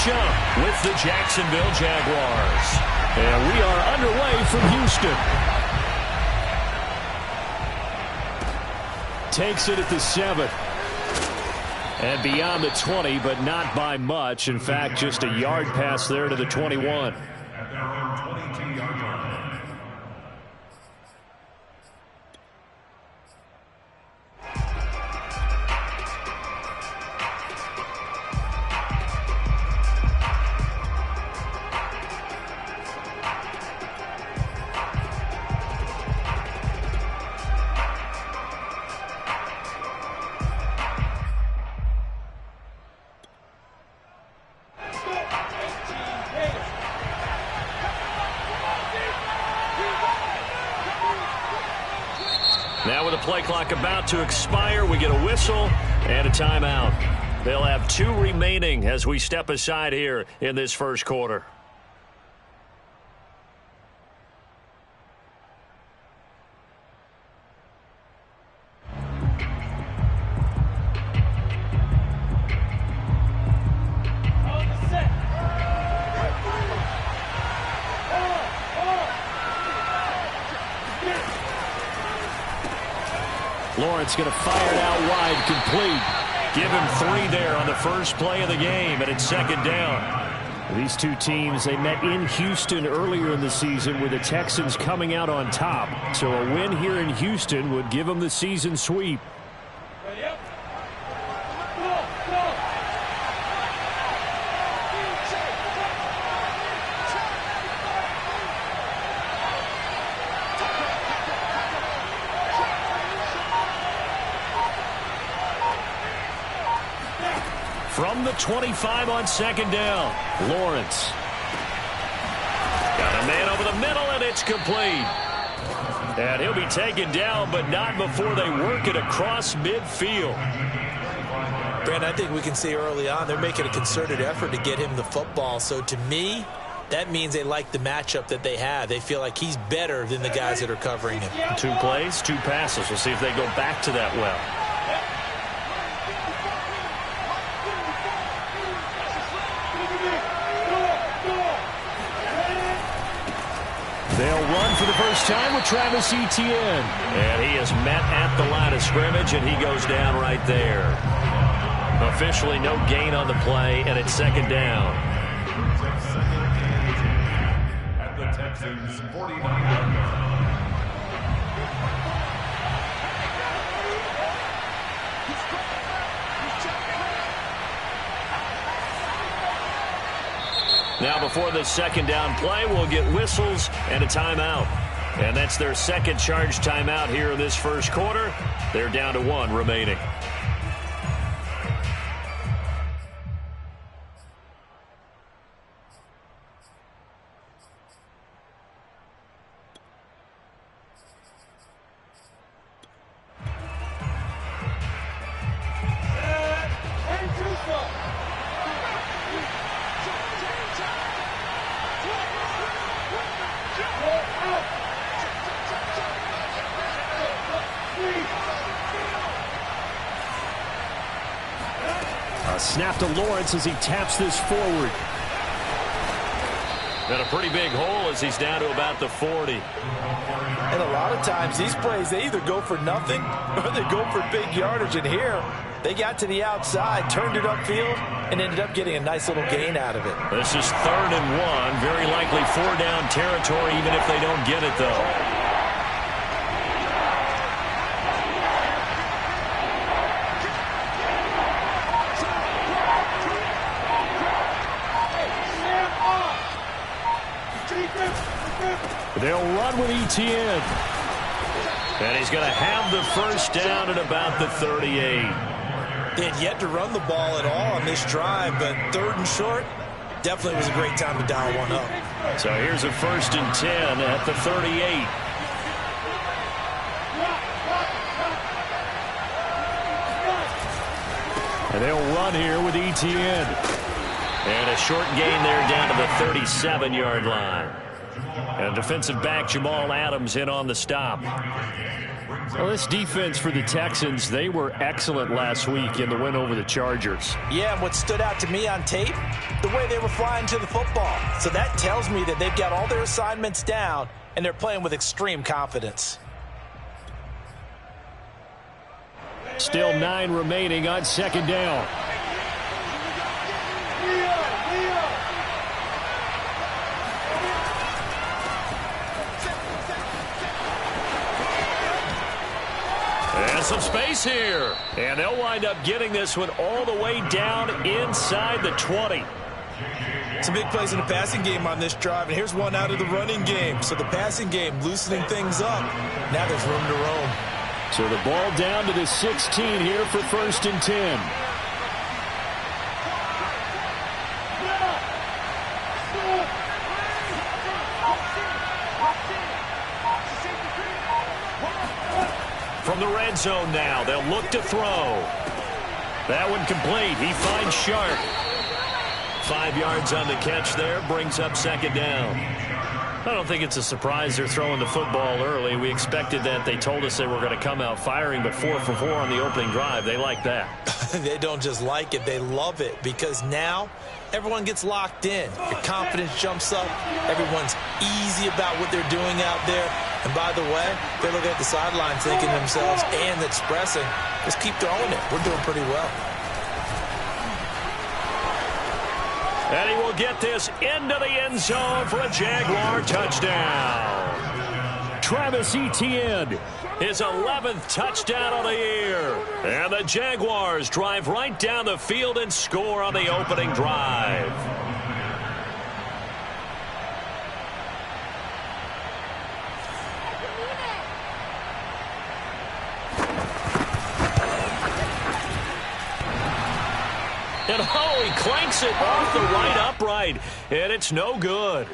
matchup with the Jacksonville Jaguars. And we are underway from Houston. Takes it at the 7. And beyond the 20, but not by much. In fact, just a yard pass there to the 21. At their own 22-yard line. Now with the play clock about to expire, we get a whistle and a timeout. They'll have 2 remaining as we step aside here in this first quarter. Lawrence going to fire it out wide, complete. Give him 3 there on the first play of the game, and it's second down. These two teams, they met in Houston earlier in the season with the Texans coming out on top. So a win here in Houston would give them the season sweep. From the 25 on second down, Lawrence. Got a man over the middle, and it's complete. And he'll be taken down, but not before they work it across midfield. Brent, I think we can see early on they're making a concerted effort to get him the football. So to me, that means they like the matchup that they have. They feel like he's better than the guys that are covering him. 2 plays, 2 passes. We'll see if they go back to that well. They'll run for the first time with Travis Etienne. And he is met at the line of scrimmage, and he goes down right there. Officially no gain on the play, and it's second down. At the Texans' 49-yard line. Now before the second down play, we'll get whistles and a timeout. And that's their second charge timeout here in this first quarter. They're down to 1 remaining. Snap to Lawrence as he taps this forward. And a pretty big hole as he's down to about the 40. And a lot of times these plays, they either go for nothing or they go for big yardage. And here, they got to the outside, turned it upfield, and ended up getting a nice little gain out of it. This is 3rd and 1. Very likely 4-down territory, even if they don't get it, though. They'll run with Etienne. And he's going to have the first down at about the 38. They had yet to run the ball at all on this drive, but 3rd and short, definitely was a great time to dial one up. So here's a 1st and 10 at the 38. And they'll run here with Etienne. And a short gain there down to the 37-yard line. And defensive back Jamal Adams in on the stop. Well, this defense for the Texans, they were excellent last week in the win over the Chargers. Yeah, and what stood out to me on tape, the way they were flying to the football. So that tells me that they've got all their assignments down, and they're playing with extreme confidence. Still 9 remaining on second down. And some space here. And they'll wind up getting this one all the way down inside the 20. Some big plays in the passing game on this drive, and here's one out of the running game. So the passing game loosening things up. Now there's room to roam. So the ball down to the 16 here for 1st and 10. From the red zone now, they'll look to throw. That one complete. He finds Sharp. 5 yards on the catch there, brings up second down. I don't think it's a surprise they're throwing the football early. We expected that. They told us they were going to come out firing, but 4 for 4 on the opening drive. They like that. They don't just like it, they love it, because now everyone gets locked in. Your confidence jumps up. Everyone's easy about what they're doing out there. And by the way, they're looking at the sideline thinking to themselves and expressing, just keep throwing it. We're doing pretty well. And he will get this into the end zone for a Jaguar touchdown. Travis Etienne, his 11th touchdown of the year. And the Jaguars drive right down the field and score on the opening drive. And oh, he clanks it off the right upright, and it's no good.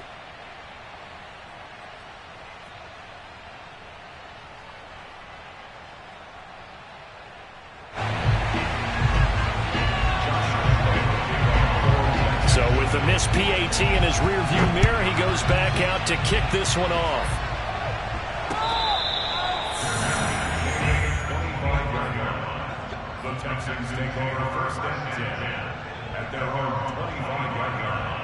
So with the missed PAT in his rearview mirror, he goes back out to kick this one off. The Texans take over 1st and 10 at their own 25-yard line.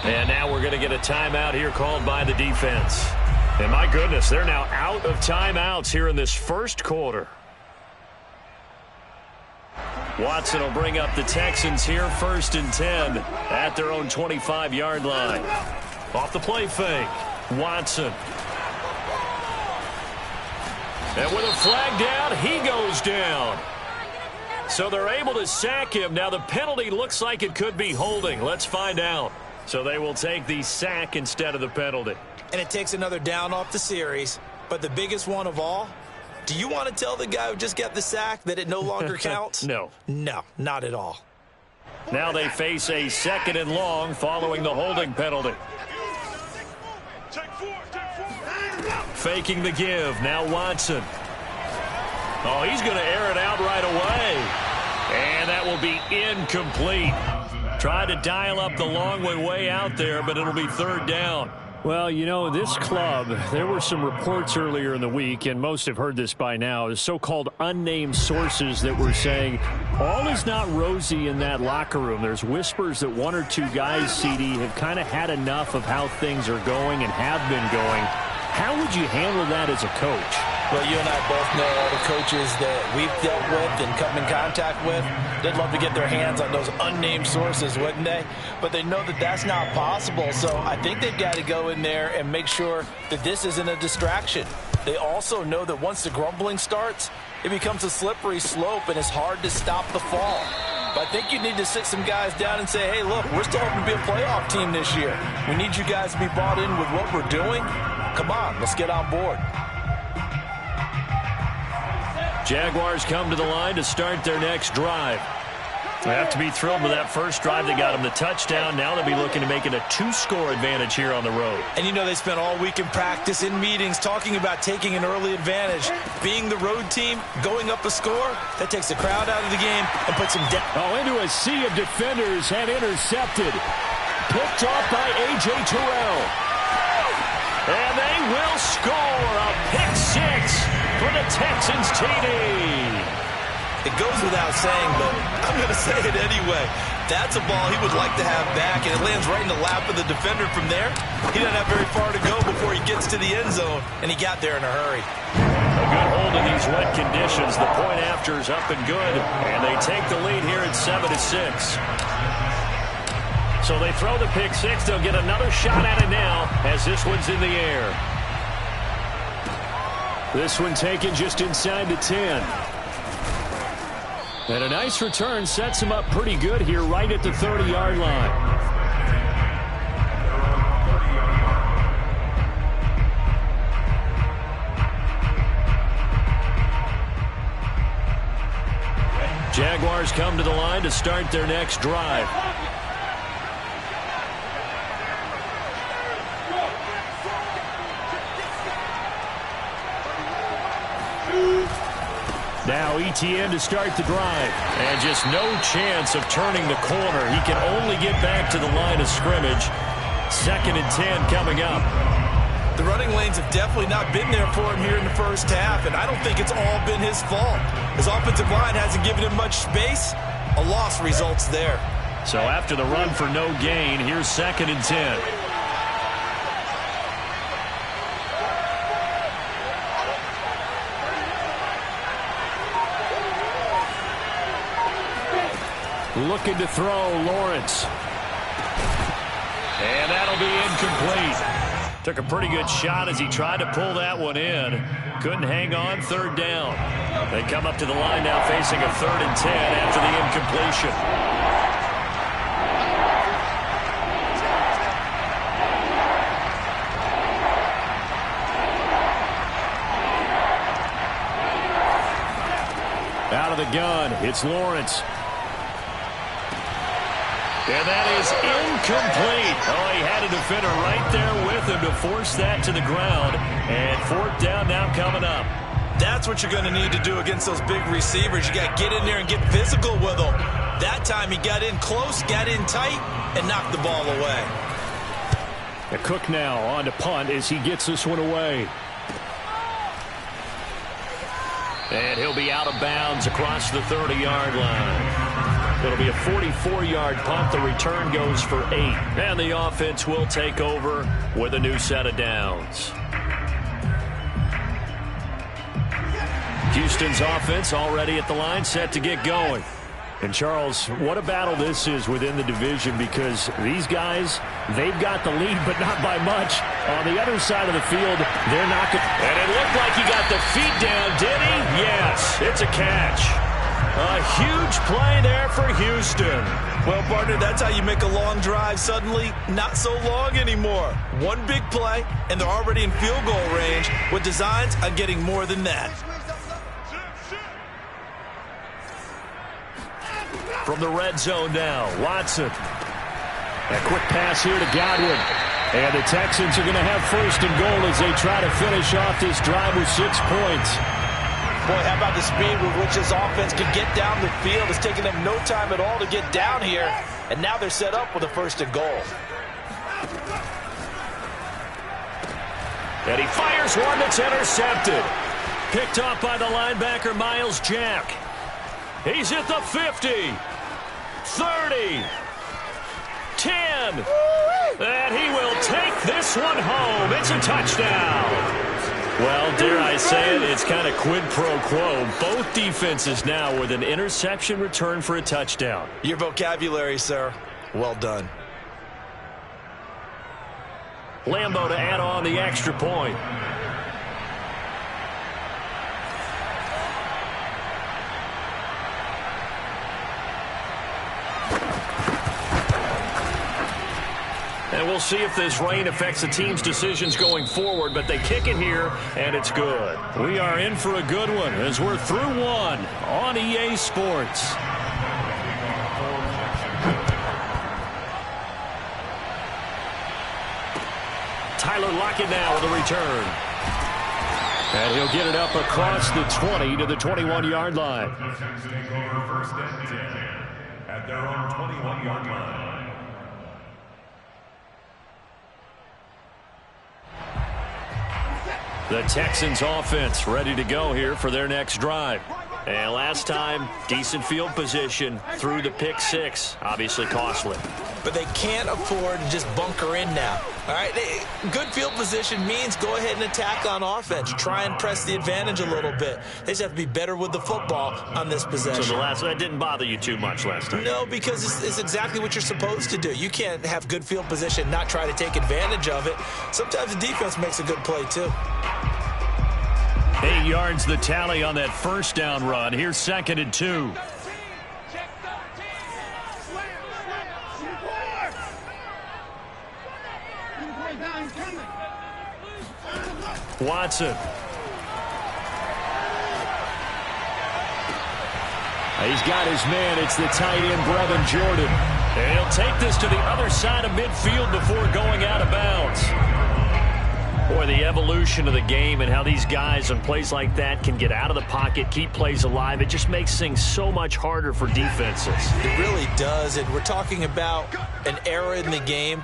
And now we're going to get a timeout here called by the defense. And my goodness, they're now out of timeouts here in this first quarter. Watson will bring up the Texans here 1st and 10 at their own 25-yard line. Off the play fake, Watson. And with a flag down, he goes down. So they're able to sack him. Now the penalty looks like it could be holding. Let's find out. So they will take the sack instead of the penalty. And it takes another down off the series. But the biggest one of all, do you want to tell the guy who just got the sack that it no longer counts? No. No, not at all. Now they face a 2nd and long following the holding penalty. Faking the give. Now Watson. Oh, he's going to air it out right away. And that will be incomplete. Tried to dial up the long way out there, but it'll be 3rd down. Well, you know, this club, there were some reports earlier in the week, and most have heard this by now, is so-called unnamed sources that were saying all is not rosy in that locker room. There's whispers that 1 or 2 guys, CD, have kind of had enough of how things are going and have been going. How would you handle that as a coach? Well, you and I both know all the coaches that we've dealt with and come in contact with. They'd love to get their hands on those unnamed sources, wouldn't they? But they know that that's not possible. So I think they've got to go in there and make sure that this isn't a distraction. They also know that once the grumbling starts, it becomes a slippery slope and it's hard to stop the fall. But I think you need to sit some guys down and say, hey, look, we're still hoping to be a playoff team this year. We need you guys to be bought in with what we're doing. Come on, let's get on board. Jaguars come to the line to start their next drive. They have to be thrilled with that first drive. They got them the touchdown. Now they'll be looking to make it a 2-score advantage here on the road. And you know they spent all week in practice, in meetings, talking about taking an early advantage. Being the road team, going up a score, that takes the crowd out of the game and puts them down. Oh, into a sea of defenders and intercepted. Picked off by A.J. Terrell. And they will score a pick 6 for the Texans TD. It goes without saying, but I'm going to say it anyway. That's a ball he would like to have back, and it lands right in the lap of the defender from there. He doesn't have very far to go before he gets to the end zone, and he got there in a hurry. A good hold in these wet conditions. The point after is up and good, and they take the lead here at 7-6. So they throw the pick 6. They'll get another shot at it now as this one's in the air. This one taken just inside the 10. And a nice return sets him up pretty good here right at the 30-yard line. Jaguars come to the line to start their next drive. Now ETN to start the drive. And just no chance of turning the corner. He can only get back to the line of scrimmage. 2nd and 10 coming up. The running lanes have definitely not been there for him here in the first half, and I don't think it's all been his fault. His offensive line hasn't given him much space. A loss results there. So after the run for no gain, here's 2nd and 10. Looking to throw, Lawrence. And that'll be incomplete. Took a pretty good shot as he tried to pull that one in. Couldn't hang on, 3rd down. They come up to the line now facing a 3rd and 10 after the incompletion. Out of the gun, it's Lawrence. And that is incomplete. Oh, he had a defender right there with him to force that to the ground. And 4th down now coming up. That's what you're going to need to do against those big receivers. You got to get in there and get physical with them. That time he got in close, got in tight, and knocked the ball away. A Cook now on to punt as he gets this one away. And he'll be out of bounds across the 30-yard line. It'll be a 44-yard punt. The return goes for 8. And the offense will take over with a new set of downs. Houston's offense already at the line, set to get going. And, Charles, what a battle this is within the division, because these guys, they've got the lead, but not by much. On the other side of the field, they're not going to. And it looked like he got the feet down, did he? Yes, it's a catch. A huge play there for Houston. Well, partner, that's how you make a long drive suddenly not so long anymore. One big play, and they're already in field goal range with designs on getting more than that. From the red zone now, Watson. A quick pass here to Godwin. And the Texans are going to have 1st and goal as they try to finish off this drive with 6 points. Boy, how about the speed with which this offense can get down the field? It's taking them no time at all to get down here. And now they're set up with a 1st and goal. And he fires one that's intercepted. Picked off by the linebacker, Miles Jack. He's at the 50. 30. 10. And he will take this one home. It's a touchdown. Well, dare I say it, it's kind of quid pro quo. Both defenses now with an interception return for a touchdown. Your vocabulary, sir. Well done. Lambo to add on the extra point. And we'll see if this rain affects the team's decisions going forward, but they kick it here, and it's good. We are in for a good one as we're through one on EA Sports. take it now with a return. And he'll get it up across the 20 to the 21-yard line. Texans take over first and 10 at their own 21-yard line. The Texans offense ready to go here for their next drive. And last time, decent field position through the pick six. Obviously costly. But they can't afford to just bunker in now. All right, good field position means go ahead and attack on offense. Try and press the advantage a little bit. They just have to be better with the football on this possession. So that didn't bother you too much last time? No, because it's exactly what you're supposed to do. You can't have good field position and not try to take advantage of it. Sometimes the defense makes a good play, too. 8 yards the tally on that first down run. Here's 2nd and 2. Watson. He's got his man. It's the tight end, Brevin Jordan. And he'll take this to the other side of midfield before going out of bounds. Boy, the evolution of the game and how these guys on plays like that can get out of the pocket, keep plays alive, it just makes things so much harder for defenses. It really does, and we're talking about an era in the game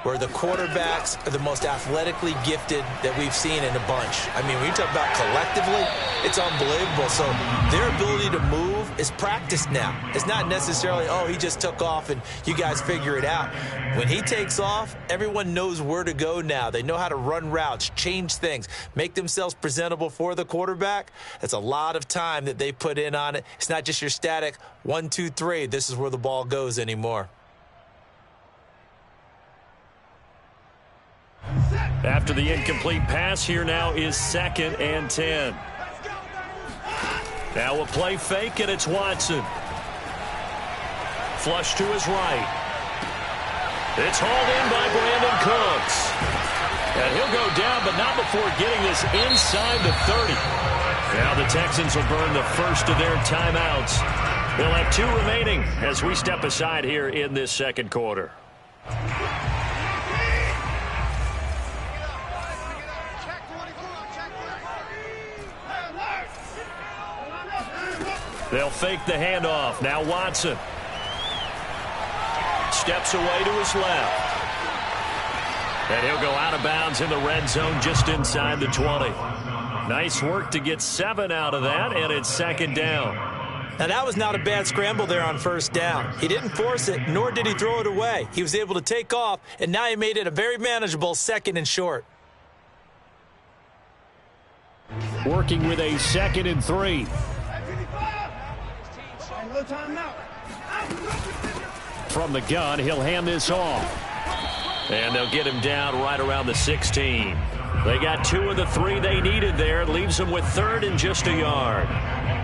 where the quarterbacks are the most athletically gifted that we've seen in a bunch. I mean, when you talk about collectively, it's unbelievable. So their ability to move is practiced now. It's not necessarily, oh, he just took off and you guys figure it out. When he takes off, everyone knows where to go now. They know how to run routes, change things, make themselves presentable for the quarterback. That's a lot of time that they put in on it. It's not just your static 1, 2, 3. This is where the ball goes anymore. After the incomplete pass, here now is 2nd and 10. Now a play fake, and it's Watson. Flush to his right. It's hauled in by Brandon Cooks. And he'll go down, but not before getting this inside the 30. Now the Texans will burn the first of their timeouts. They'll have 2 remaining as we step aside here in this second quarter. They'll fake the handoff. Now Watson. Steps away to his left. And he'll go out of bounds in the red zone just inside the 20. Nice work to get 7 out of that, and it's 2nd down. Now, that was not a bad scramble there on first down. He didn't force it, nor did he throw it away. He was able to take off, and now he made it a very manageable 2nd and short. Working with a 2nd and 3. From the gun, he'll hand this off. And they'll get him down right around the 16. They got 2 of the 3 they needed there. Leaves them with 3rd and just a yard.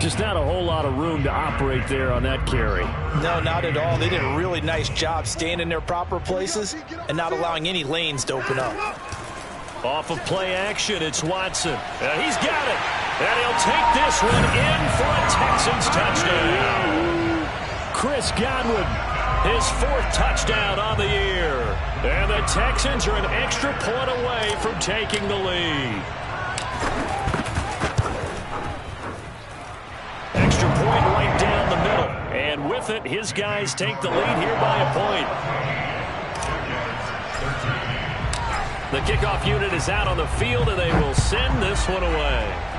Just not a whole lot of room to operate there on that carry. No, not at all. They did a really nice job staying in their proper places and not allowing any lanes to open up. Off of play action, it's Watson. He's got it. And he'll take this one in for a Texans touchdown. Chris Godwin, his 4th touchdown on the year. And the Texans are an extra point away from taking the lead. Extra point right down the middle. And with it, his guys take the lead here by a point. The kickoff unit is out on the field, and they will send this one away.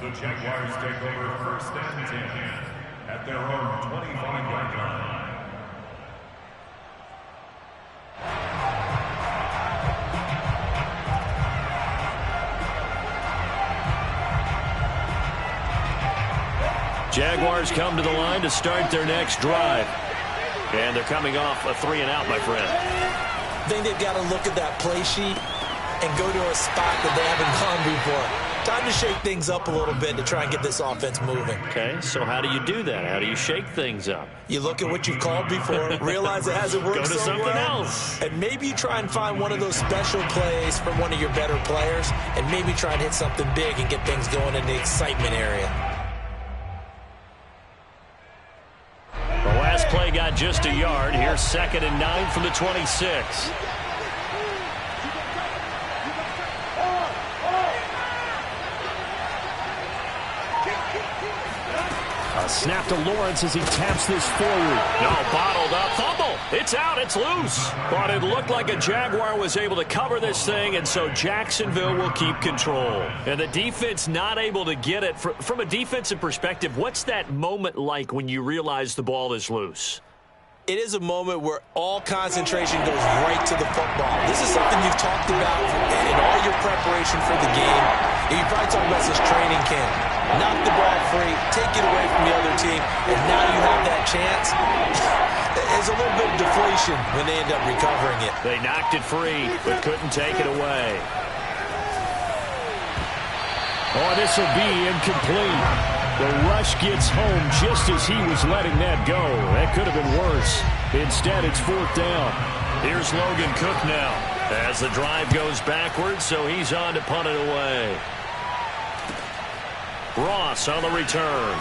The Jaguars take over first and 10 at their own 25-yard line. Jaguars come to the line to start their next drive. And they're coming off a 3-and-out, my friend. I think they've got to look at that play sheet and go to a spot that they haven't gone before. Time to shake things up a little bit to try and get this offense moving. Okay, so how do you do that? How do you shake things up? You look at what you've called before, realize it hasn't worked Go to so something well, else. and maybe you try and find one of those special plays from one of your better players, and maybe try and hit something big and get things going in the excitement area. The last play got just a yard. Here's 2nd and 9 from the 26. A snap to Lawrence as he taps this forward. No, bottled up. Fumble. It's out. It's loose. But it looked like a Jaguar was able to cover this thing, and so Jacksonville will keep control. And the defense not able to get it. From a defensive perspective, what's that moment like when you realize the ball is loose? It is a moment where all concentration goes right to the football. This is something you've talked about in all your preparation for the game. And you probably talked about since training camp. Knock the ball free, take it away from the other team, and now you have that chance. There's a little bit of deflation when they end up recovering it. They knocked it free, but couldn't take it away. Oh, this will be incomplete. The rush gets home just as he was letting that go. That could have been worse. Instead, it's 4th down. Here's Logan Cook now as the drive goes backwards, so he's on to punt it away. Ross on the return.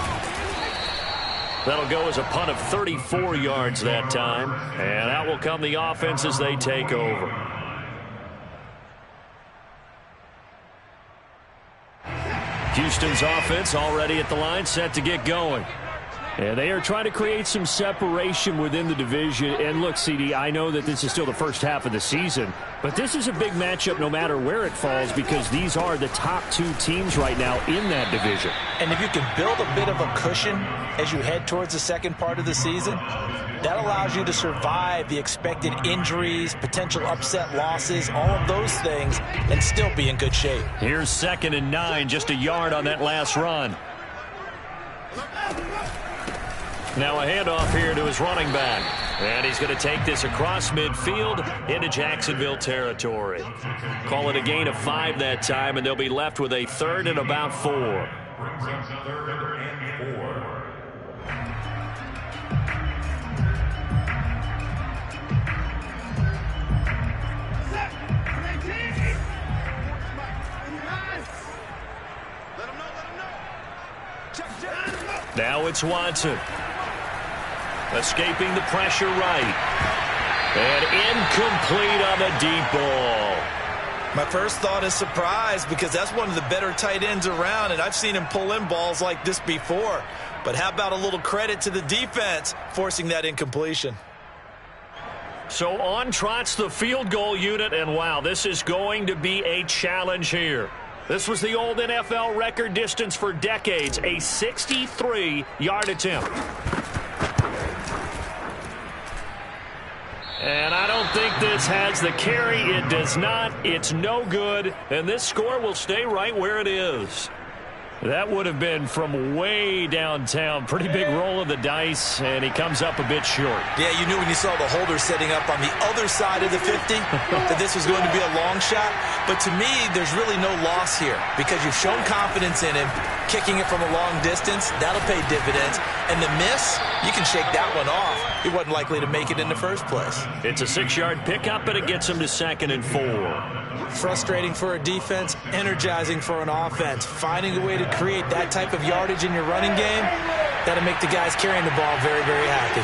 That'll go as a punt of 34 yards that time. And out will come the offense as they take over. Houston's offense already at the line, set to get going. And they are trying to create some separation within the division. And look, CD, I know that this is still the first half of the season, but this is a big matchup no matter where it falls because these are the top 2 teams right now in that division. And if you can build a bit of a cushion as you head towards the second part of the season, that allows you to survive the expected injuries, potential upset losses, all of those things, and still be in good shape. Here's 2nd and 9, just a yard on that last run. Now a handoff here to his running back. And he's going to take this across midfield into Jacksonville territory. Call it a gain of 5 that time, and they'll be left with a 3rd and about 4. Brings up 3rd and 4. Now it's Watson. Escaping the pressure right. And incomplete on the deep ball. My first thought is surprise because that's one of the better tight ends around, and I've seen him pull in balls like this before. But how about a little credit to the defense forcing that incompletion? So on trots the field goal unit, and wow, this is going to be a challenge here. This was the old NFL record distance for decades, a 63-yard attempt. And I don't think this has the carry. It does not. It's no good. And this score will stay right where it is. That would have been from way downtown. Pretty big roll of the dice, and he comes up a bit short. Yeah, you knew when you saw the holder setting up on the other side of the 50 that this was going to be a long shot. But to me, there's really no loss here because you've shown confidence in him. Kicking it from a long distance, that'll pay dividends. And the miss, you can shake that one off. He wasn't likely to make it in the first place. It's a 6-yard pickup, and it gets him to 2nd and 4. Frustrating for a defense, energizing for an offense. Finding a way to create that type of yardage in your running game, that'll make the guys carrying the ball very, very happy.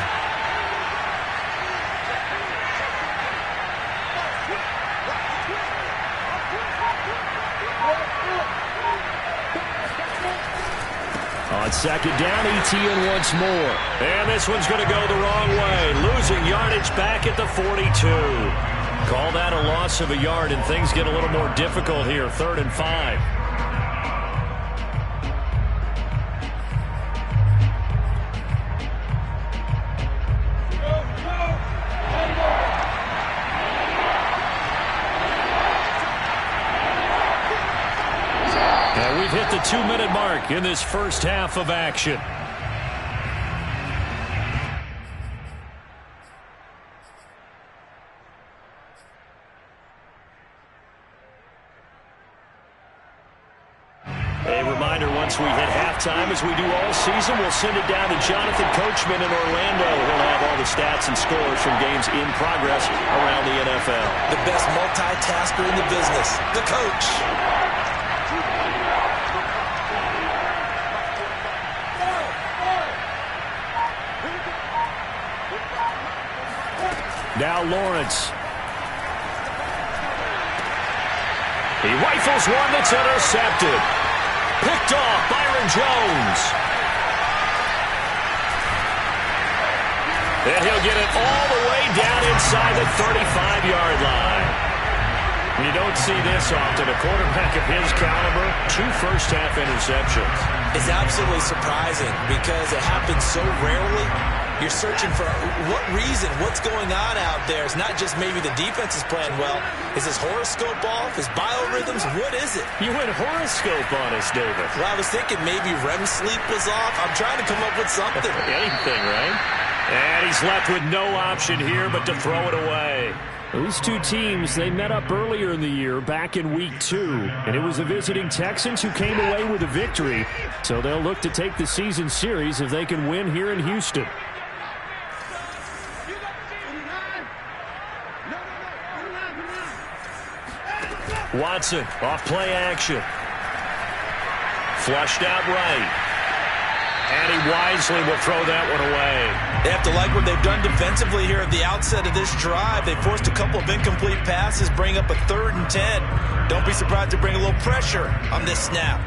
On 2nd down, Etienne once more. And this one's going to go the wrong way. Losing yardage back at the 42. Call that a loss of a yard, and things get a little more difficult here. 3rd and 5. And we've hit the 2-minute mark in this first half of action. Once we hit halftime, as we do all season, we'll send it down to Jonathan Coachman in Orlando. He'll have all the stats and scores from games in progress around the NFL. The best multitasker in the business, the coach. Now Lawrence. He rifles one that's intercepted. Picked off Byron Jones. And he'll get it all the way down inside the 35-yard line. You don't see this often. A quarterback of his caliber, 2 first-half interceptions. It's absolutely surprising because it happens so rarely. You're searching for what reason, what's going on out there. It's not just maybe the defense is playing well. Is his horoscope off? His biorhythms? What is it? You went horoscope on us, David. Well, I was thinking maybe REM sleep was off. I'm trying to come up with something. Anything, right? And he's left with no option here but to throw it away. These two teams, they met up earlier in the year back in week 2, and it was the visiting Texans who came away with a victory. So they'll look to take the season series if they can win here in Houston. Watson off play action. Flushed out right. And he wisely will throw that one away. They have to like what they've done defensively here at the outset of this drive. They forced a couple of incomplete passes, bring up a 3rd and 10. Don't be surprised to bring a little pressure on this snap.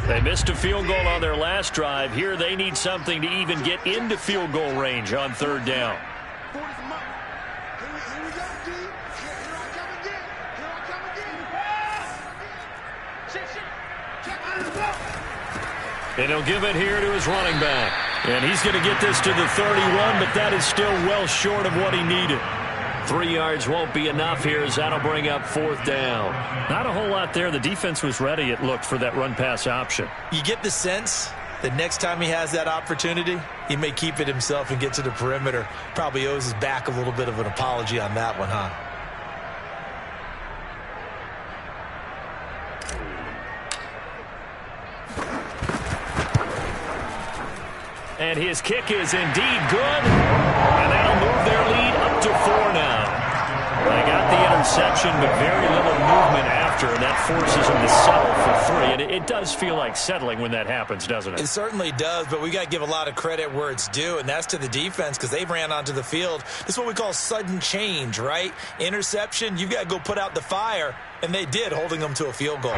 They missed a field goal on their last drive. Here they need something to even get into field goal range on 3rd down. And he'll give it here to his running back. And he's going to get this to the 31, but that is still well short of what he needed. 3 yards won't be enough here as that'll bring up 4th down. Not a whole lot there. The defense was ready, it looked, for that run-pass option. You get the sense that next time he has that opportunity, he may keep it himself and get to the perimeter. Probably owes his back a little bit of an apology on that one, huh? And his kick is indeed good. And that'll move their lead up to 4 now. They got the interception, but very little movement after, and that forces them to settle for 3. And it does feel like settling when that happens, doesn't it? It certainly does, but we got to give a lot of credit where it's due, and that's to the defense because they ran onto the field. This is what we call sudden change, right? Interception, you got to go put out the fire, and they did, holding them to a field goal.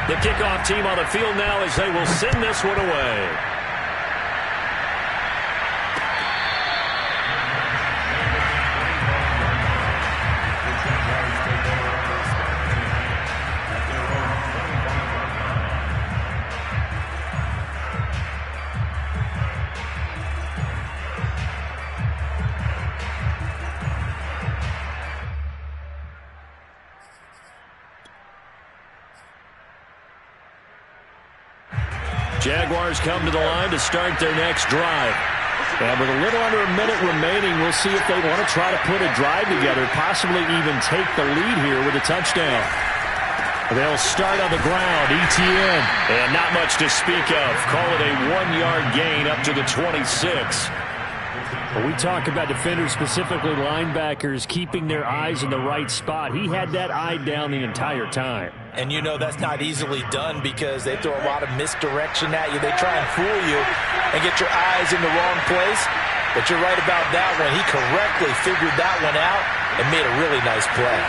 The kickoff team on the field now as they will send this one away. Jaguars come to the line to start their next drive. And with a little under a minute remaining, we'll see if they want to try to put a drive together, possibly even take the lead here with a touchdown. They'll start on the ground, ETN. And not much to speak of. Call it a 1-yard gain up to the 26. When we talk about defenders, specifically linebackers, keeping their eyes in the right spot, he had that eye down the entire time. And you know that's not easily done because they throw a lot of misdirection at you. They try and fool you and get your eyes in the wrong place. But you're right about that one. He correctly figured that one out and made a really nice play.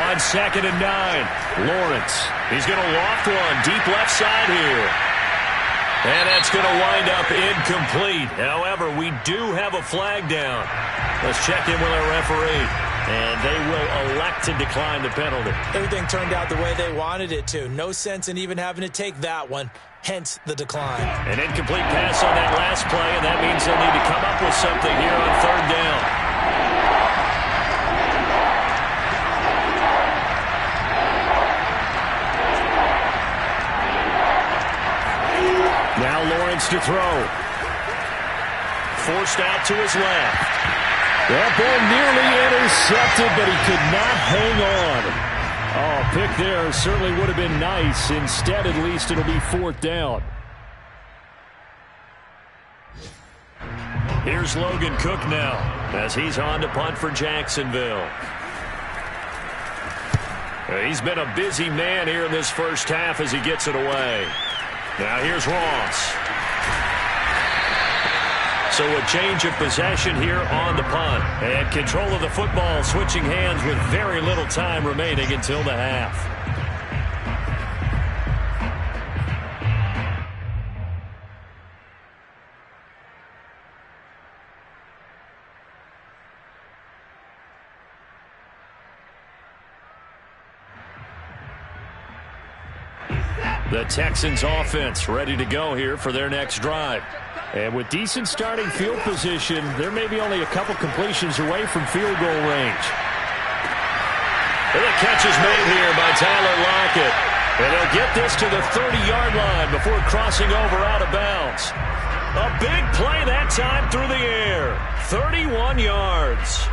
On 2nd and 9, Lawrence. He's going to loft one deep left side here. And that's going to wind up incomplete. However, we do have a flag down. Let's check in with our referee. And they will elect to decline the penalty. Everything turned out the way they wanted it to. No sense in even having to take that one. Hence the decline. An incomplete pass on that last play, and that means they'll need to come up with something here on 3rd down. Now Lawrence to throw. Forced out to his left. That ball nearly intercepted, but he could not hang on. Oh, pick there certainly would have been nice. Instead, at least, it'll be 4th down. Here's Logan Cook now as he's on to punt for Jacksonville. He's been a busy man here in this first half as he gets it away. Now here's Ross. So a change of possession here on the punt. And control of the football switching hands with very little time remaining until the half. The Texans offense ready to go here for their next drive. And with decent starting field position, there may be only a couple completions away from field goal range. And the catch is made here by Tyler Lockett. And they'll get this to the 30-yard line before crossing over out of bounds. A big play that time through the air. 31 yards.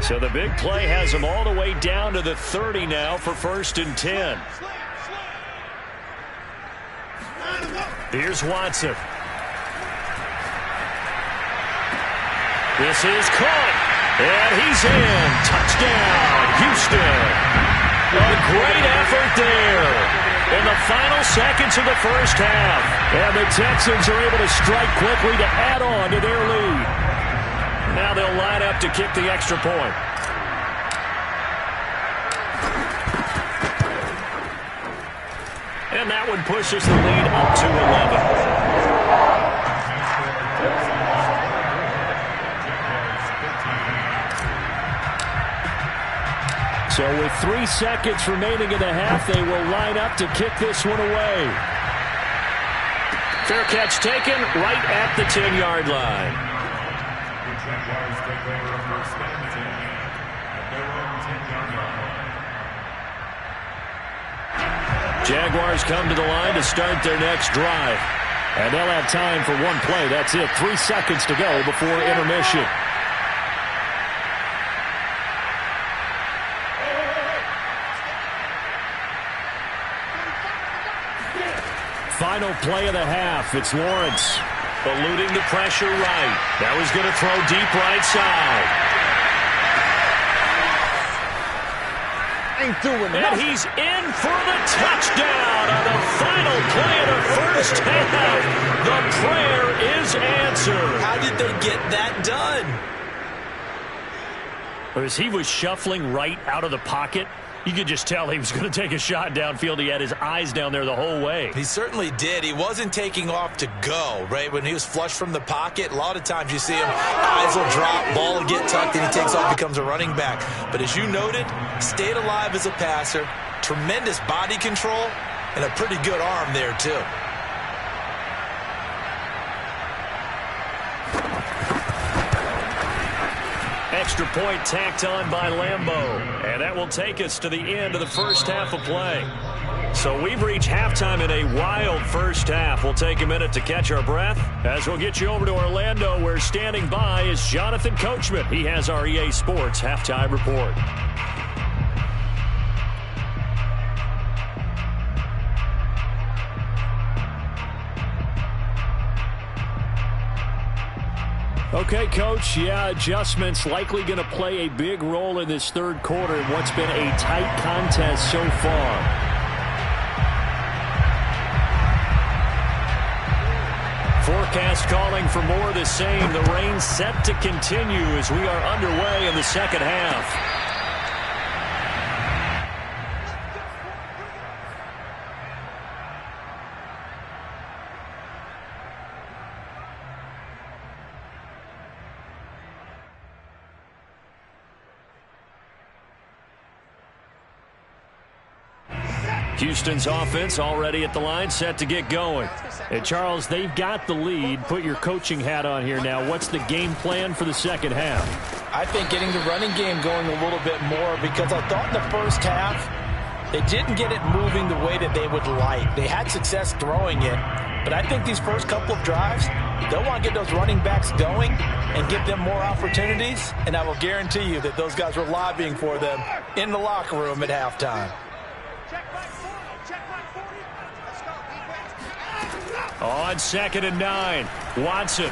So the big play has them all the way down to the 30 now for 1st and 10. Here's Watson. This is caught. And he's in. Touchdown, Houston. A great effort there in the final seconds of the first half. And the Texans are able to strike quickly to add on to their lead. Now they'll line up to kick the extra point. And that one pushes the lead up to 11. So with 3 seconds remaining in the half, they will line up to kick this one away. Fair catch taken right at the 10-yard line. Jaguars take over first and 10 at their own 10-yard line. Jaguars come to the line to start their next drive. And they'll have time for one play. That's it. 3 seconds to go before intermission. Final play of the half. It's Lawrence. Eluding the pressure right. That was going to throw deep right side. Ain't doing and he's in for the touchdown on the final play of the first half. The prayer is answered. How did they get that done? As he was shuffling right out of the pocket, you could just tell he was going to take a shot downfield. He had his eyes down there the whole way. He certainly did. He wasn't taking off to go, right? When he was flush from the pocket, a lot of times you see him, eyes will drop, ball will get tucked, and he takes off, becomes a running back. But as you noted, stayed alive as a passer, tremendous body control, and a pretty good arm there, too. Extra point tacked on by Lambeau. And that will take us to the end of the first half of play. So we've reached halftime in a wild first half. We'll take a minute to catch our breath as we'll get you over to Orlando, where standing by is Jonathan Coachman. He has our EA Sports halftime report. Okay, Coach, adjustments likely going to play a big role in this third quarter in what's been a tight contest so far. Forecast calling for more of the same. The rain set to continue as we are underway in the second half. Houston's offense already at the line, set to get going. And Charles, they've got the lead. Put your coaching hat on here now. What's the game plan for the second half? I think getting the running game going a little bit more, because I thought in the first half they didn't get it moving the way that they would like. They had success throwing it, but I think these first couple of drives, they'll want to get those running backs going and give them more opportunities, and I will guarantee you that those guys were lobbying for them in the locker room at halftime. On 2nd and 9, Watson.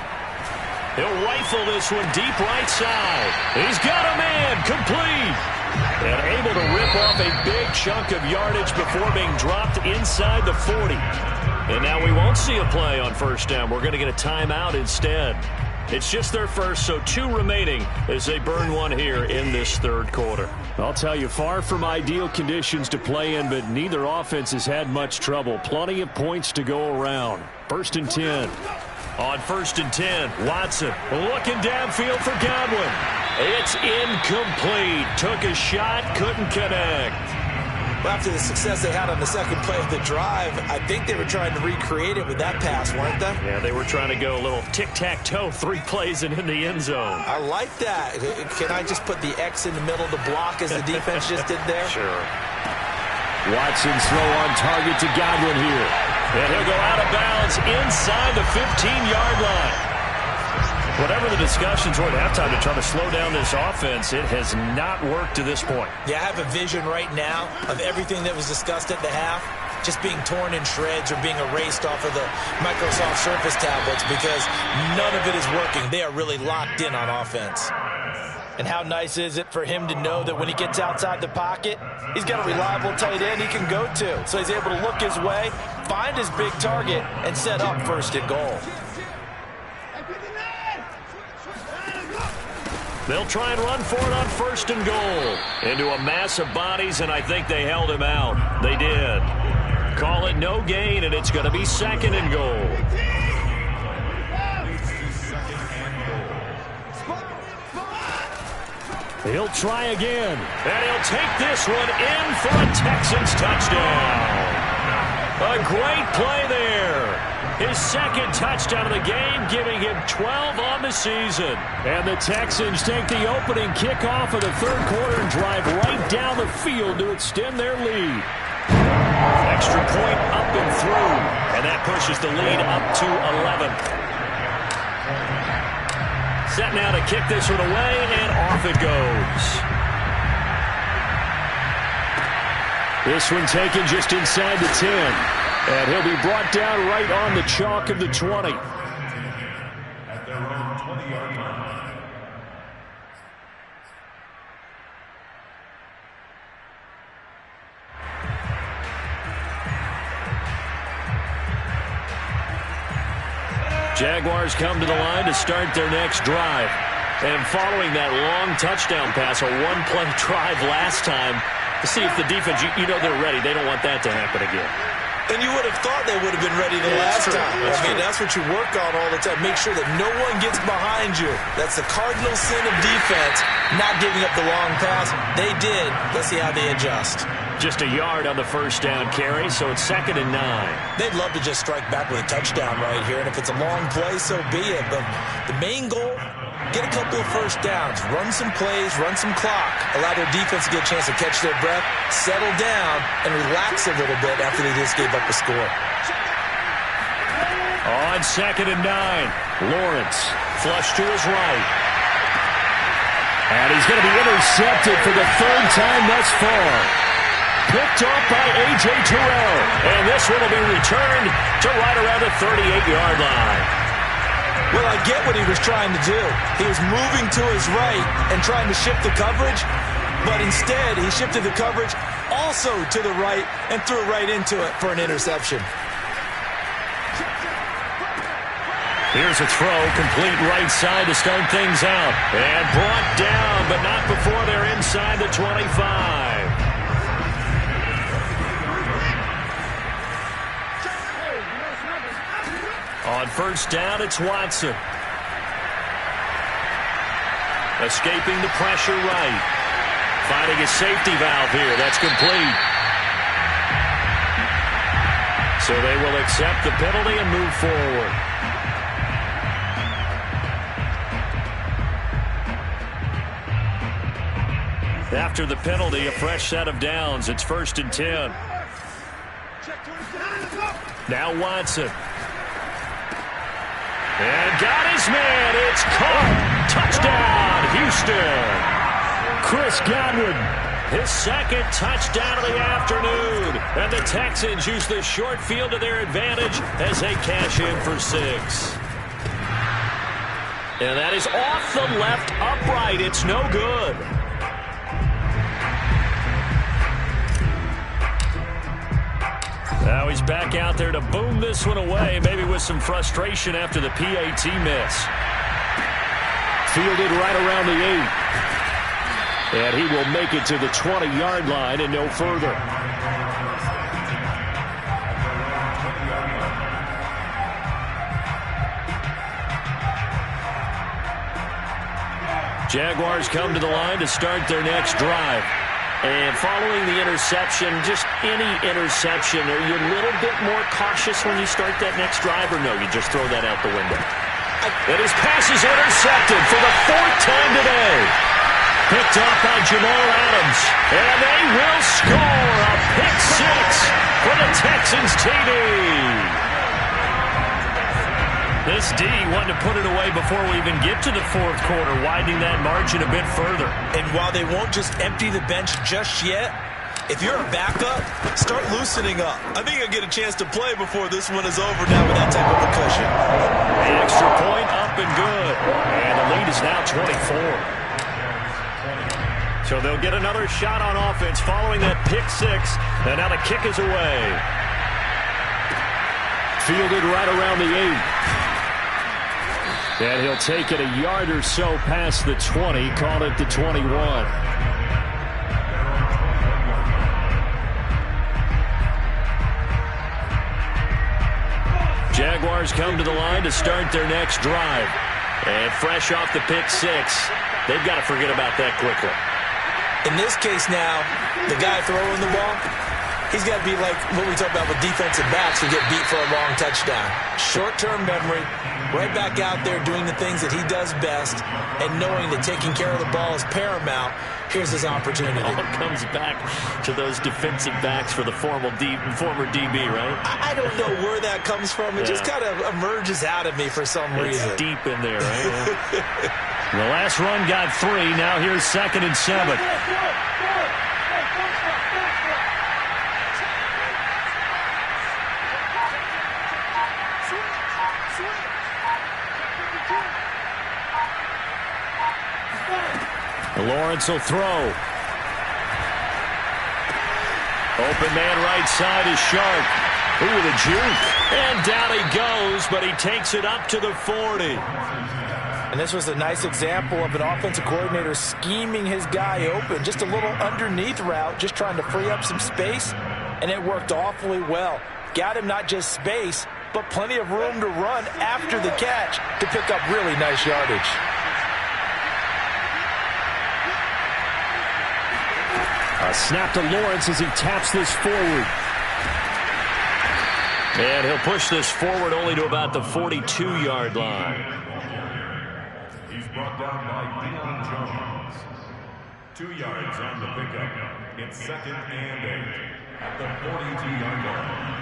He'll rifle this one deep right side. He's got a man, complete. And able to rip off a big chunk of yardage before being dropped inside the 40. And now we won't see a play on 1st down. We're going to get a timeout instead. It's just their first, so 2 remaining as they burn one here in this 3rd quarter. I'll tell you, far from ideal conditions to play in, but neither offense has had much trouble. Plenty of points to go around. 1st and 10. On 1st and 10, Watson looking downfield for Godwin. It's incomplete. Took a shot, couldn't connect. Well, after the success they had on the 2nd play of the drive, I think they were trying to recreate it with that pass, weren't they? Yeah, they were trying to go a little tic-tac-toe, 3 plays and in the end zone. I like that. Can I just put the X in the middle to block as the defense just did there? Sure. Watson's throw on target to Godwin here. And he'll go out of bounds inside the 15-yard line. Whatever the discussions were at halftime to try to slow down this offense, it has not worked to this point. Yeah, I have a vision right now of everything that was discussed at the half just being torn in shreds or being erased off of the Microsoft Surface tablets because none of it is working. They are really locked in on offense. And how nice is it for him to know that when he gets outside the pocket, he's got a reliable tight end he can go to. So he's able to look his way, find his big target, and set up 1st and goal. They'll try and run for it on 1st and goal. Into a mass of bodies, and I think they held him out. They did. Call it no gain, and it's going to be 2nd and goal. He'll try again, and he'll take this one in for a Texans touchdown. A great play there. His 2nd touchdown of the game, giving him 12 on the season. And the Texans take the opening kickoff of the 3rd quarter and drive right down the field to extend their lead. Extra point up and through, and that pushes the lead up to 11. Set now to kick this one away, and off it goes. This one taken just inside the 10. And he'll be brought down right on the chalk of the 20. At their own 20-yard line. Jaguars come to the line to start their next drive. And following that long touchdown pass, a 1-play drive last time, to see if the defense, you know they're ready. They don't want that to happen again. And you would have thought they would have been ready the last time. That's what you work on all the time. Make sure that no one gets behind you. That's the cardinal sin of defense, not giving up the long pass. They did. Let's see how they adjust. Just a yard on the 1st down carry, so it's 2nd and 9. They'd love to just strike back with a touchdown right here, and if it's a long play, so be it. But the main goal, get a couple of 1st downs, run some plays, run some clock, allow their defense to get a chance to catch their breath, settle down, and relax a little bit after they just gave up a score. On 2nd and 9, Lawrence flush to his right. And he's going to be intercepted for the 3rd time thus far. Picked off by A.J. Terrell. And this one will be returned to right around the 38-yard line. Well, I get what he was trying to do. He was moving to his right and trying to shift the coverage, but instead he shifted the coverage also to the right and threw right into it for an interception. Here's a throw, complete right side to start things out. And brought down, but not before they're inside the 25. On 1st down, it's Watson. Escaping the pressure right. Finding his safety valve here. That's complete. So they will accept the penalty and move forward. After the penalty, a fresh set of downs. It's 1st and 10. Now Watson. And got his man. It's caught. Touchdown, Houston. Chris Godwin his second touchdown of the afternoon. And the Texans use the short field to their advantage as they cash in for 6. And that is off the left upright. It's no good. Now he's back out there to boom this one away, maybe with some frustration after the PAT miss. Fielded right around the 8. And he will make it to the 20-yard line and no further. Jaguars come to the line to start their next drive. And following the interception, just any interception, are you a little bit more cautious when you start that next drive, or no, you just throw that out the window? And his pass is intercepted for the 4th time today. Picked off by Jamal Adams. And they will score a pick 6 for the Texans TD. This D wanted to put it away before we even get to the 4th quarter, widening that margin a bit further. And while they won't just empty the bench just yet, if you're a backup, start loosening up. I think you'll get a chance to play before this one is over now with that type of a cushion. The extra point up and good. And the lead is now 24. So they'll get another shot on offense following that pick 6. And now the kick is away. Fielded right around the 8. And he'll take it a yard or so past the 20, call it the 21. Jaguars come to the line to start their next drive. And fresh off the pick 6, they've got to forget about that quickly. In this case now, the guy throwing the ball, he's got to be like what we talk about with defensive backs who get beat for a long touchdown. Short-term memory, right back out there doing the things that he does best, and knowing that taking care of the ball is paramount. Here's his opportunity. All comes back to those defensive backs for the former DB, right? I don't know where that comes from. It just kind of emerges out of me for some reason. It's deep in there, right? The last run got 3. Now here's 2nd and 7. Lawrence will throw. Open man right side is Shark. Ooh, the juke. And down he goes, but he takes it up to the 40. And this was a nice example of an offensive coordinator scheming his guy open. Just a little underneath route, just trying to free up some space, and it worked awfully well. Got him not just space, but plenty of room to run after the catch to pick up really nice yardage. A snap to Lawrence as he taps this forward. And he'll push this forward only to about the 42-yard line. He's brought down by Deion Jones. 2 yards on the pickup. It's 2nd and 8 at the 42-yard line.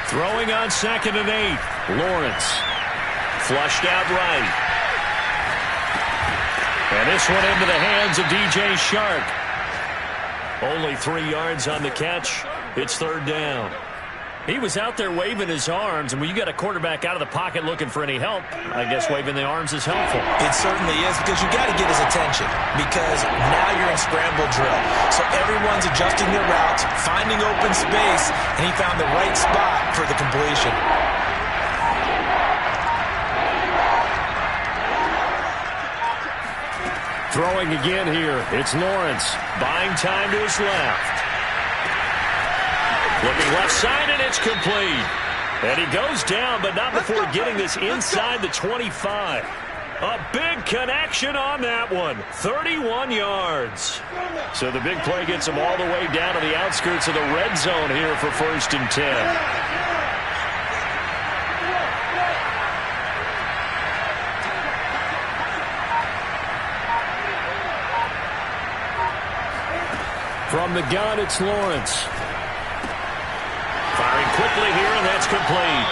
Throwing on 2nd and 8. Lawrence. Flushed out right. And this one into the hands of DJ Shark. Only 3 yards on the catch. It's 3rd down. He was out there waving his arms, and when you got a quarterback out of the pocket looking for any help, I guess waving the arms is helpful. It certainly is, because you got to get his attention, because now you're in scramble drill. So everyone's adjusting their routes, finding open space, and he found the right spot for the completion. Throwing again here. It's Lawrence. Buying time to his left. Looking left side, and it's complete. And he goes down, but not before getting this inside the 25. A big connection on that one. 31 yards. So the big play gets him all the way down to the outskirts of the red zone here for 1st and 10. From From the gun, it's Lawrence. Firing quickly here, and that's complete.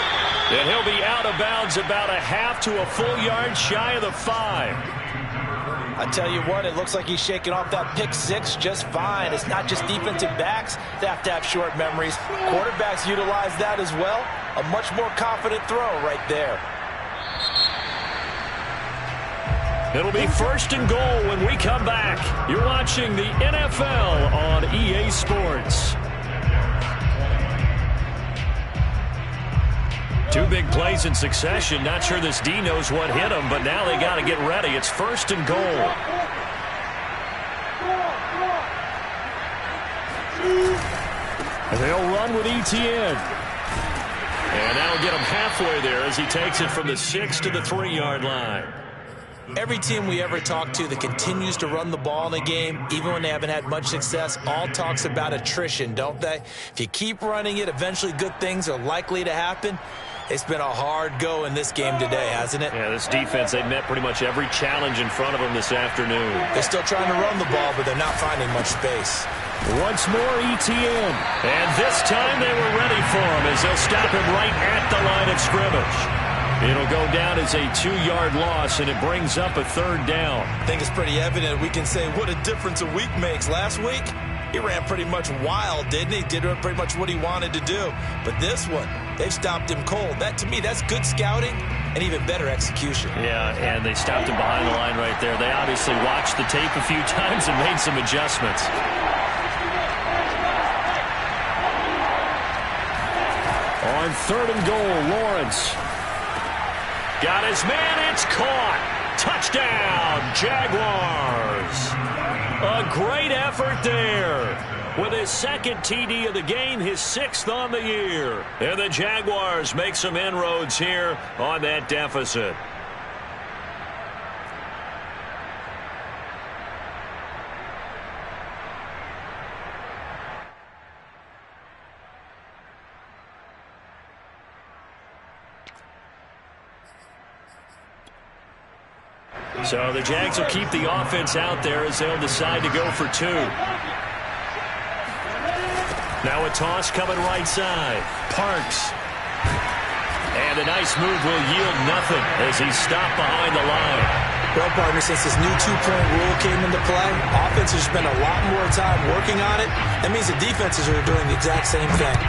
And he'll be out of bounds about a half to a full yard shy of the 5. I tell you what, it looks like he's shaking off that pick 6 just fine. It's not just defensive backs that have to have short memories. Quarterbacks utilize that as well. A much more confident throw right there. It'll be 1st and goal when we come back. You're watching the NFL on EA Sports. 2 big plays in succession. Not sure this D knows what hit him, but now they got to get ready. It's 1st and goal. And they'll run with ETN. And that'll get him halfway there as he takes it from the 6 to the 3-yard line. Every team we ever talk to that continues to run the ball in a game, even when they haven't had much success, all talks about attrition, don't they? If you keep running it, eventually good things are likely to happen. It's been a hard go in this game today, hasn't it? Yeah, this defense, they met pretty much every challenge in front of them this afternoon. They're still trying to run the ball, but they're not finding much space. Once more, ETN. And this time they were ready for him as they'll stop him right at the line of scrimmage. It'll go down as a 2-yard loss, and it brings up a 3rd down. I think it's pretty evident. We can say what a difference a week makes. Last week, he ran pretty much wild, didn't he? Did pretty much what he wanted to do. But this one, they've stopped him cold. That, to me, that's good scouting and even better execution. Yeah, and they stopped him behind the line right there. They obviously watched the tape a few times and made some adjustments. On 3rd and goal, Lawrence. Got his man, it's caught. Touchdown, Jaguars. A great effort there. With his 2nd TD of the game, his 6th on the year. And the Jaguars make some inroads here on that deficit. So the Jags will keep the offense out there as they'll decide to go for 2. Now a toss coming right side. Parks. And a nice move will yield nothing as he's stopped behind the line. Well, partner, since this new 2-point rule came into play, offenses spend a lot more time working on it. That means the defenses are doing the exact same thing.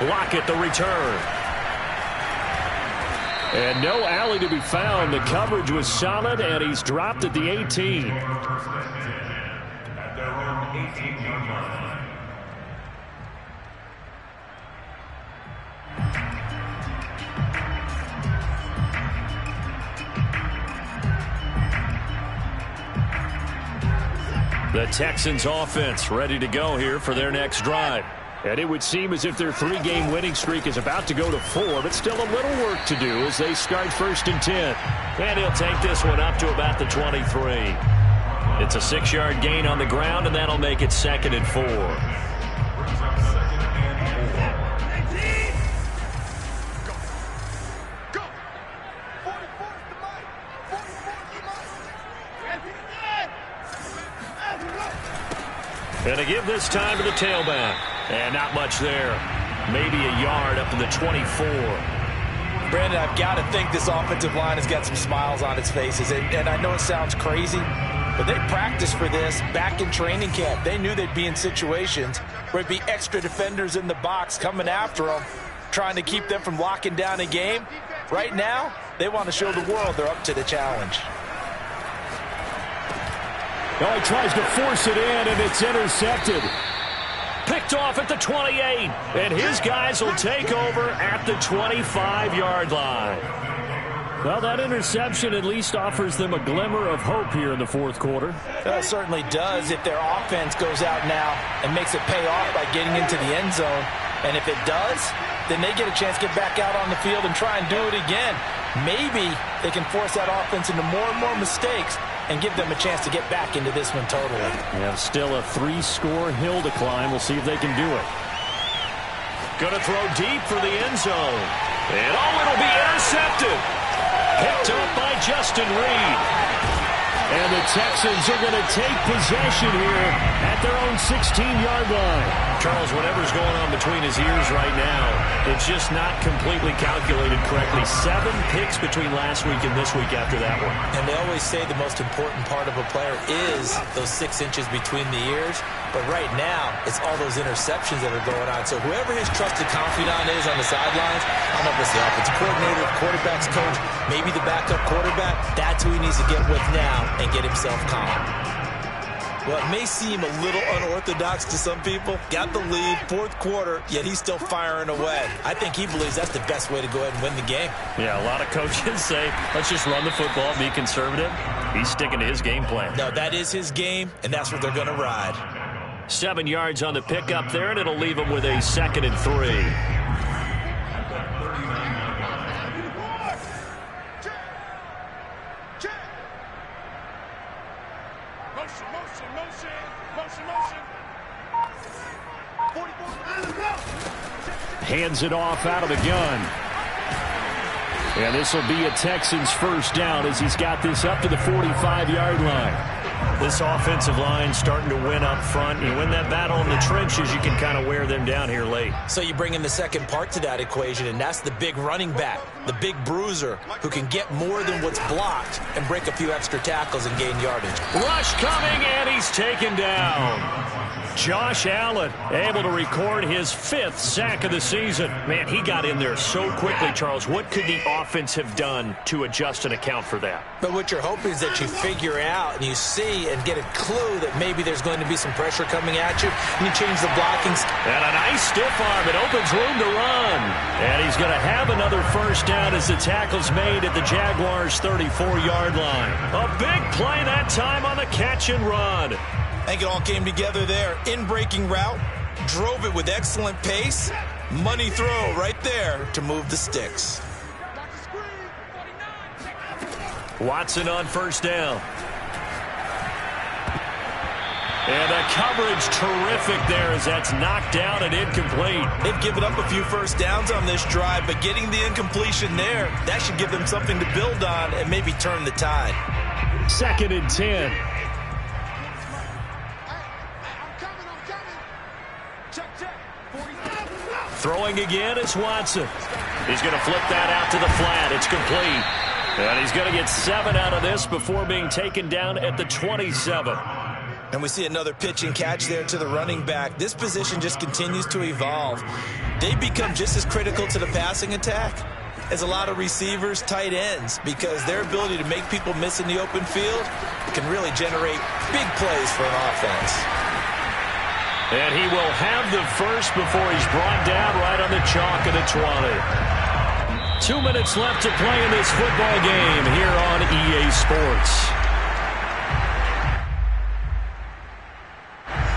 Lockett the return. And no alley to be found. The coverage was solid, and he's dropped at the 18. At their own 18-yard line. The Texans offense ready to go here for their next drive. And it would seem as if their 3-game winning streak is about to go to 4, but still a little work to do as they start 1st and 10. And he'll take this one up to about the 23. It's a 6-yard gain on the ground, and that'll make it 2nd and 4. And to give this time to the tailback. And not much there. Maybe a yard up to the 24. Brandon, I've got to think this offensive line has got some smiles on its faces. And I know it sounds crazy, but they practiced for this back in training camp. They knew they'd be in situations where it'd be extra defenders in the box coming after them, trying to keep them from locking down a game. Right now, they want to show the world they're up to the challenge. Oh, he tries to force it in, and it's intercepted. Picked off at the 28, and his guys will take over at the 25-yard line. Well, that interception at least offers them a glimmer of hope here in the 4th quarter. It certainly does if their offense goes out now and makes it pay off by getting into the end zone. And if it does, then they get a chance to get back out on the field and try and do it again. Maybe they can force that offense into more and more mistakes and give them a chance to get back into this one totally. Yeah, still a 3-score hill to climb. We'll see if they can do it. Going to throw deep for the end zone. And it'll be intercepted. Picked up by Justin Reed. And the Texans are going to take possession here at their own 16-yard line. Charles, whatever's going on between his ears right now, it's just not completely calculated correctly. 7 picks between last week and this week after that one. And they always say the most important part of a player is those 6 inches between the ears. But right now, it's all those interceptions that are going on. So whoever his trusted confidant is on the sidelines, I don't know if it's the offensive coordinator, quarterback's coach, maybe the backup quarterback, that's who he needs to get with now and get himself calm. Well, it may seem a little unorthodox to some people. Got the lead, 4th quarter, yet he's still firing away. I think he believes that's the best way to go ahead and win the game. Yeah, a lot of coaches say, let's just run the football, be conservative. He's sticking to his game plan. No, that is his game, and that's what they're going to ride. 7 yards on the pickup there, and it'll leave him with a 2nd and 3. Hands it off out of the gun. And this will be a Texans first down as he's got this up to the 45-yard line. This offensive line starting to win up front. You win that battle in the trenches, you can kind of wear them down here late. So you bring in the second part to that equation, and that's the big running back, the big bruiser, who can get more than what's blocked and break a few extra tackles and gain yardage. Rush coming, and he's taken down. Josh Allen able to record his 5th sack of the season. Man, he got in there so quickly, Charles. What could the offense have done to adjust and account for that? But what you're hoping is that you figure out and you see and get a clue that maybe there's going to be some pressure coming at you, and you change the blocking. And a nice stiff arm. It opens room to run. And he's going to have another first down as the tackle's made at the Jaguars' 34-yard line. A big play that time on the catch and run. I think it all came together there. In-breaking route, drove it with excellent pace. Money throw right there to move the sticks. Watson on first down. And the coverage terrific there as that's knocked down and incomplete. They've given up a few first downs on this drive, but getting the incompletion there, that should give them something to build on and maybe turn the tide. 2nd and 10. Throwing again, it's Watson. He's going to flip that out to the flat. It's complete. And he's going to get 7 out of this before being taken down at the 27. And we see another pitch and catch there to the running back. This position just continues to evolve. They become just as critical to the passing attack as a lot of receivers, tight ends, because their ability to make people miss in the open field can really generate big plays for an offense. And he will have the first before he's brought down right on the chalk of the 20. 2 minutes left to play in this football game here on EA Sports.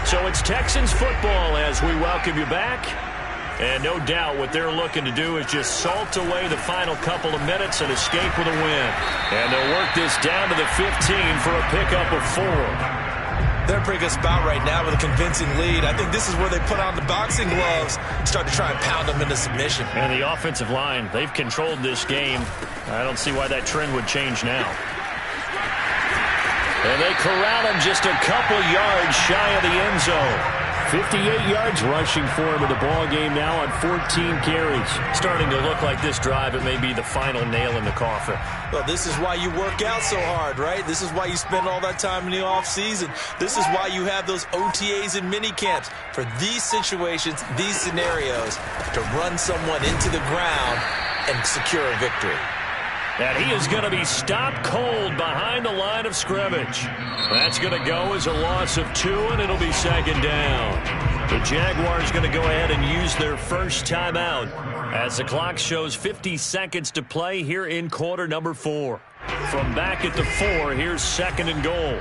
So it's Texans football as we welcome you back. And no doubt what they're looking to do is just salt away the final couple of minutes and escape with a win. And they'll work this down to the 15 for a pickup of 4. They're in a pretty good spot right now with a convincing lead. I think this is where they put on the boxing gloves and start to try and pound them into submission. And the offensive line, they've controlled this game. I don't see why that trend would change now. And they corral him just a couple yards shy of the end zone. 58 yards rushing for him in the ball game now on 14 carries. Starting to look like this drive, it may be the final nail in the coffin. Well, this is why you work out so hard, right? This is why you spend all that time in the offseason. This is why you have those OTAs and mini camps for these situations, these scenarios, to run someone into the ground and secure a victory. And he is going to be stopped cold behind the line of scrimmage. That's going to go as a loss of 2, and it'll be 2nd down. The Jaguars going to go ahead and use their first timeout as the clock shows 50 seconds to play here in quarter number 4. From back at the 4, here's 2nd and goal.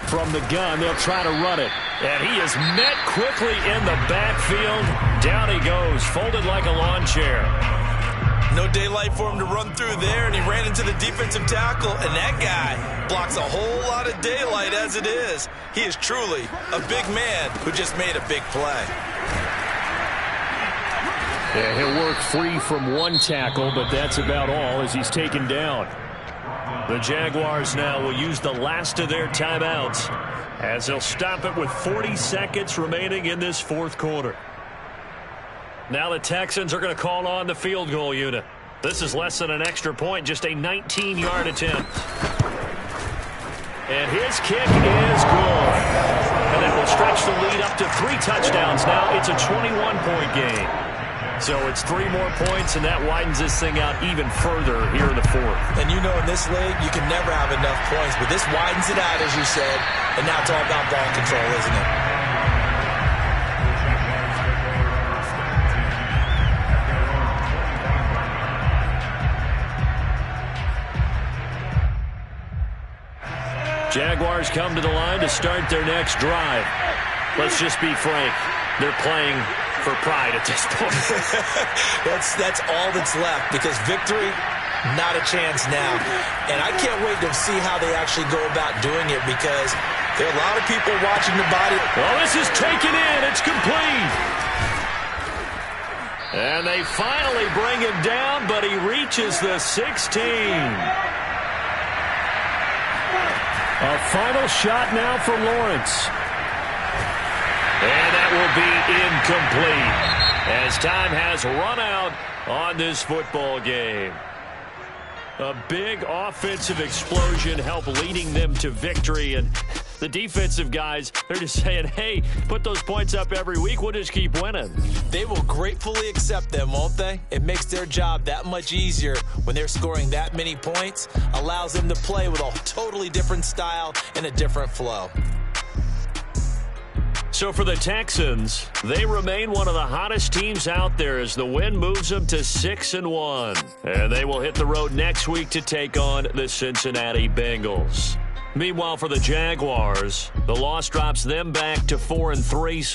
From the gun, they'll try to run it. And he is met quickly in the backfield. Down he goes, folded like a lawn chair. No daylight for him to run through there, and he ran into the defensive tackle, and that guy blocks a whole lot of daylight as it is. He is truly a big man who just made a big play. Yeah, he'll work free from one tackle, but that's about all as he's taken down. The Jaguars now will use the last of their timeouts as they'll stop it with 40 seconds remaining in this fourth quarter. Now the Texans are going to call on the field goal unit. This is less than an extra point, just a 19-yard attempt. And his kick is good. And that will stretch the lead up to 3 touchdowns. Now it's a 21-point game. So it's 3 more points, and that widens this thing out even further here in the fourth. And you know in this league, you can never have enough points, but this widens it out, as you said, and now it's all about ball control, isn't it? Jaguars come to the line to start their next drive. Let's just be frank. They're playing for pride at this point. That's all that's left, because victory, not a chance now. And I can't wait to see how they actually go about doing it, because there are a lot of people watching the body. Well, this is taken in. It's complete. And they finally bring him down, but he reaches the 16. A final shot now for Lawrence. And that will be incomplete as time has run out on this football game. A big offensive explosion helped leading them to victory. And the defensive guys, they're just saying, hey, put those points up every week. We'll just keep winning. They will gratefully accept them, won't they? It makes their job that much easier when they're scoring that many points. Allows them to play with a totally different style and a different flow. So for the Texans, they remain one of the hottest teams out there as the win moves them to 6-1. And they will hit the road next week to take on the Cincinnati Bengals. Meanwhile, for the Jaguars, the loss drops them back to 4-3.